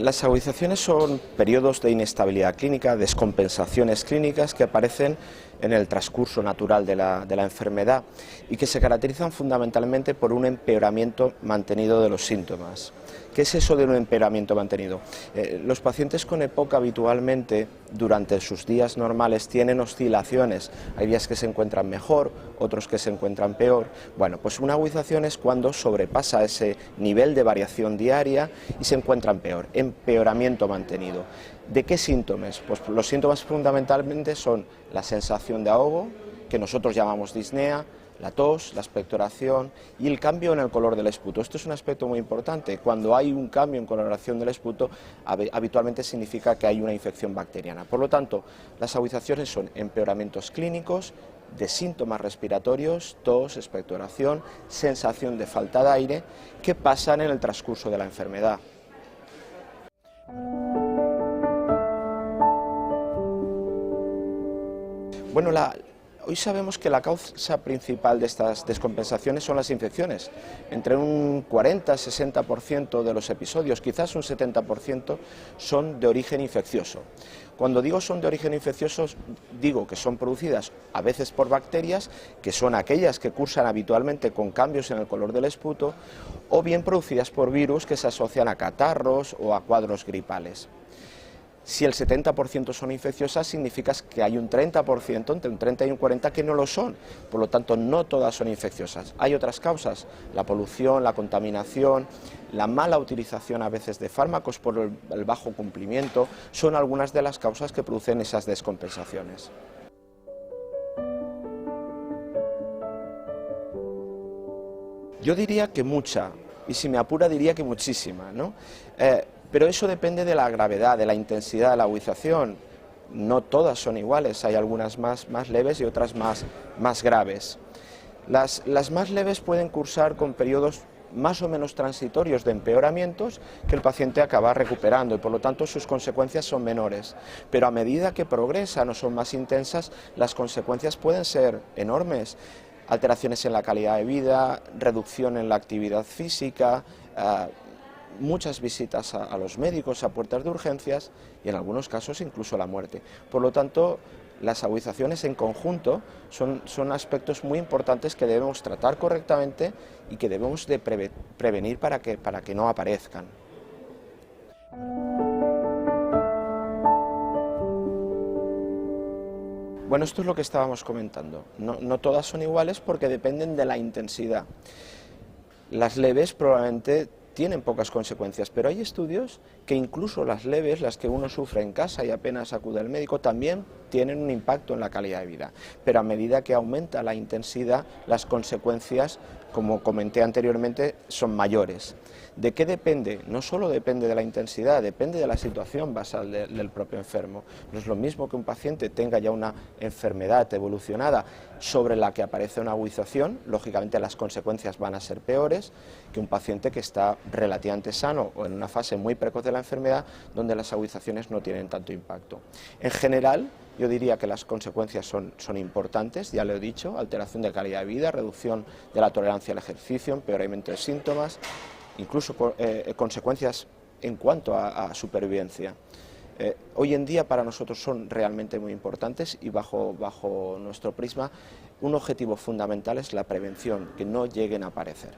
Las agudizaciones son periodos de inestabilidad clínica, descompensaciones clínicas que aparecen en el transcurso natural de la enfermedad y que se caracterizan fundamentalmente por un empeoramiento mantenido de los síntomas. ¿Qué es eso de un empeoramiento mantenido? Los pacientes con EPOC habitualmente durante sus días normales tienen oscilaciones, hay días que se encuentran mejor, otros que se encuentran peor. Bueno, pues una agudización es cuando sobrepasa ese nivel de variación diaria y se encuentran peor, empeoramiento mantenido. ¿De qué síntomas? Pues los síntomas fundamentalmente son la sensación de ahogo, que nosotros llamamos disnea, la tos, la expectoración y el cambio en el color del esputo. Esto es un aspecto muy importante. Cuando hay un cambio en coloración del esputo, habitualmente significa que hay una infección bacteriana. Por lo tanto, las agudizaciones son empeoramientos clínicos de síntomas respiratorios, tos, expectoración, sensación de falta de aire, que pasan en el transcurso de la enfermedad. Bueno, hoy sabemos que la causa principal de estas descompensaciones son las infecciones. Entre un 40-60% de los episodios, quizás un 70%, son de origen infeccioso. Cuando digo son de origen infeccioso, digo que son producidas a veces por bacterias, que son aquellas que cursan habitualmente con cambios en el color del esputo, o bien producidas por virus que se asocian a catarros o a cuadros gripales. Si el 70% son infecciosas, significa que hay un 30%, entre un 30 y un 40%, que no lo son. Por lo tanto, no todas son infecciosas. Hay otras causas, la polución, la contaminación, la mala utilización a veces de fármacos por el bajo cumplimiento, son algunas de las causas que producen esas descompensaciones. Yo diría que mucha, y si me apura diría que muchísima, ¿no? Pero eso depende de la gravedad, de la intensidad de la agudización. No todas son iguales, hay algunas más leves y otras más graves. Las más leves pueden cursar con periodos más o menos transitorios de empeoramientos que el paciente acaba recuperando y por lo tanto sus consecuencias son menores. Pero a medida que progresan o son más intensas, las consecuencias pueden ser enormes. Alteraciones en la calidad de vida, reducción en la actividad física, muchas visitas a los médicos, a puertas de urgencias y en algunos casos incluso la muerte. Por lo tanto, las agudizaciones en conjunto son aspectos muy importantes que debemos tratar correctamente y que debemos de prevenir para que no aparezcan. Bueno, esto es lo que estábamos comentando. No todas son iguales porque dependen de la intensidad. Las leves probablemente tienen pocas consecuencias, pero hay estudios que incluso las leves, las que uno sufre en casa y apenas acude al médico, también tienen un impacto en la calidad de vida. Pero a medida que aumenta la intensidad, las consecuencias, como comenté anteriormente, son mayores. ¿De qué depende? No solo depende de la intensidad, depende de la situación basal del propio enfermo. No es lo mismo que un paciente tenga ya una enfermedad evolucionada sobre la que aparece una agudización, lógicamente las consecuencias van a ser peores, que un paciente que está relativamente sano o en una fase muy precoz de la enfermedad donde las agudizaciones no tienen tanto impacto. En general, yo diría que las consecuencias son importantes, ya lo he dicho, alteración de calidad de vida, reducción de la tolerancia al ejercicio, empeoramiento de síntomas, incluso consecuencias en cuanto a supervivencia. Hoy en día para nosotros son realmente muy importantes y bajo nuestro prisma un objetivo fundamental es la prevención, que no lleguen a aparecer.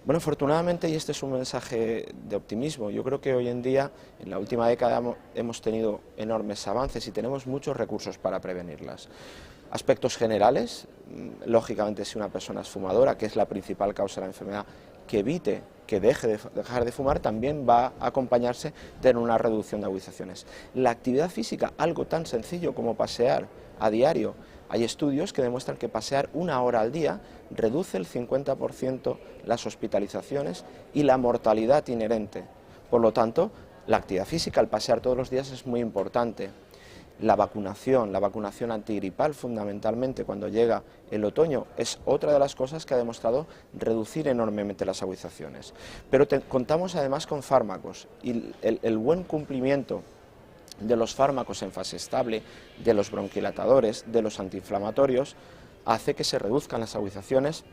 Bueno, afortunadamente, y este es un mensaje de optimismo, yo creo que hoy en día, en la última década, hemos tenido enormes avances y tenemos muchos recursos para prevenirlas. Aspectos generales, lógicamente si una persona es fumadora, que es la principal causa de la enfermedad, que evite que dejar de fumar, también va a acompañarse de una reducción de agudizaciones. La actividad física, algo tan sencillo como pasear a diario. Hay estudios que demuestran que pasear 1 hora al día reduce el 50% las hospitalizaciones y la mortalidad inherente. Por lo tanto, la actividad física, el pasear todos los días es muy importante. La vacunación antigripal fundamentalmente cuando llega el otoño es otra de las cosas que ha demostrado reducir enormemente las agudizaciones. Pero contamos además con fármacos y el buen cumplimiento de los fármacos en fase estable, de los bronquilatadores, de los antiinflamatorios, hace que se reduzcan las agudizaciones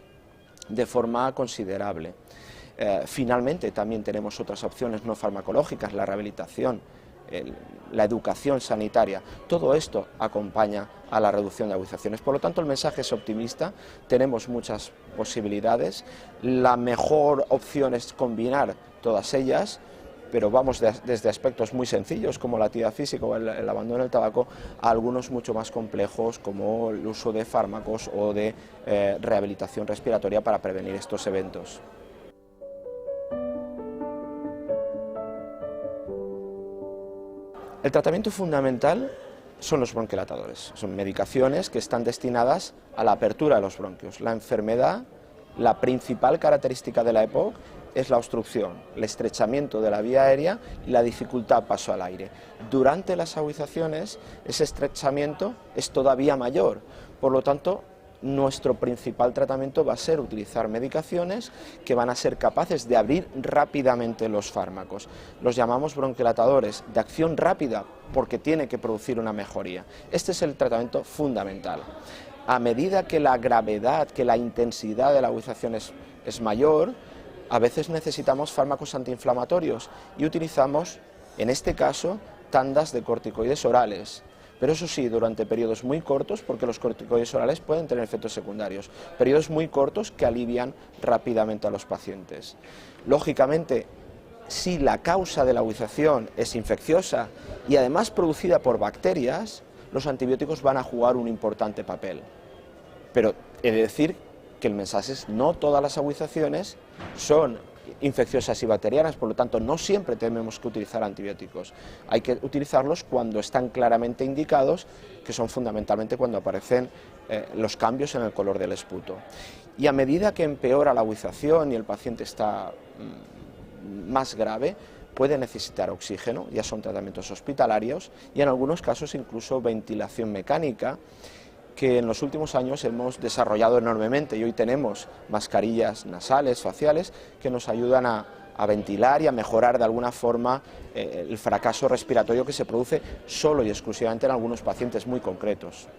de forma considerable. Finalmente, también tenemos otras opciones no farmacológicas, la rehabilitación, la educación sanitaria. Todo esto acompaña a la reducción de agudizaciones. Por lo tanto, el mensaje es optimista, tenemos muchas posibilidades, la mejor opción es combinar todas ellas, pero vamos desde aspectos muy sencillos como la actividad física o el abandono del tabaco a algunos mucho más complejos como el uso de fármacos o de rehabilitación respiratoria para prevenir estos eventos. El tratamiento fundamental son los bronquilatadores, son medicaciones que están destinadas a la apertura de los bronquios. La enfermedad, la principal característica de la EPOC es la obstrucción, el estrechamiento de la vía aérea y la dificultad paso al aire. Durante las agudizaciones ese estrechamiento es todavía mayor, por lo tanto nuestro principal tratamiento va a ser utilizar medicaciones que van a ser capaces de abrir rápidamente los fármacos. Los llamamos bronquilatadores de acción rápida porque tiene que producir una mejoría. Este es el tratamiento fundamental. A medida que la gravedad, que la intensidad de la agudización es mayor, a veces necesitamos fármacos antiinflamatorios y utilizamos, en este caso, tandas de corticoides orales. Pero eso sí, durante periodos muy cortos, porque los corticoides orales pueden tener efectos secundarios, periodos muy cortos que alivian rápidamente a los pacientes. Lógicamente, si la causa de la agudización es infecciosa y además producida por bacterias, los antibióticos van a jugar un importante papel. Pero he de decir que el mensaje es no todas las agudizaciones son infecciosas y bacterianas, por lo tanto no siempre tenemos que utilizar antibióticos. Hay que utilizarlos cuando están claramente indicados, que son fundamentalmente cuando aparecen los cambios en el color del esputo. Y a medida que empeora la agudización y el paciente está más grave, puede necesitar oxígeno, ya son tratamientos hospitalarios y en algunos casos incluso ventilación mecánica, que en los últimos años hemos desarrollado enormemente y hoy tenemos mascarillas nasales, faciales, que nos ayudan a ventilar y a mejorar de alguna forma el fracaso respiratorio que se produce solo y exclusivamente en algunos pacientes muy concretos.